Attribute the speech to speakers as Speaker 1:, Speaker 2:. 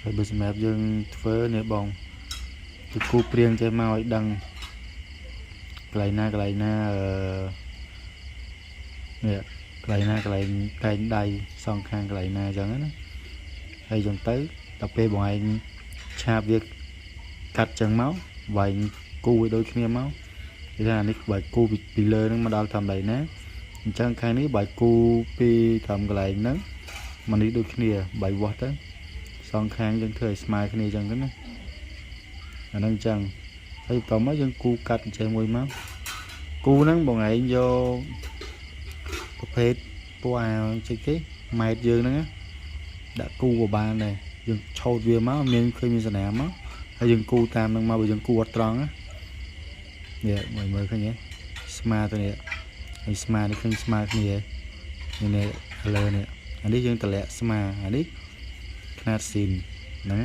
Speaker 1: ហើយបើសម្រាប់យើងធ្វើនេះបងគឺគូព្រៀងចេះមកឲ្យដឹងកន្លែងណានេះកន្លែងណាកន្លែងតែងដៃសងខាងកន្លែងណាអញ្ចឹងណាហើយអញ្ចឹងទៅដល់ពេលបងឯងឆាបវាកាត់អញ្ចឹងមកវាយគូឲ្យដូចគ្នាមកគេថានេះបើគូពីលើហ្នឹងមកដល់តាមដៃណាអញ្ចឹងខាងនេះបើគូពីត្រឹមកន្លែងហ្នឹងមកនេះដូចគ្នាបាយវាស់ទៅសងខាងយើងធ្វើឲ្យស្មើគ្នាអញ្ចឹងទៅណាអាហ្នឹងអញ្ចឹងហើយបន្តមកយើងគូកាត់ចេះមួយមកគូហ្នឹងបងឯងយកប្រភេទពណ៌អាចេះគេម៉ែតយើងហ្នឹងដាក់គូក៏បានដែរយើងឆោតវាមកមានឃើញមានសញ្ញាមកហើយយើងគូតាមហ្នឹងមកបើយើងគូអត់ត្រង់ណានេះមើលឃើញទេស្មើទៅនេះហើយស្មើនេះឃើញស្មើគ្នានេះលើនេះអានេះយើងតម្លាក់ស្មើអានេះខ្នាតស៊ីនហ្នឹង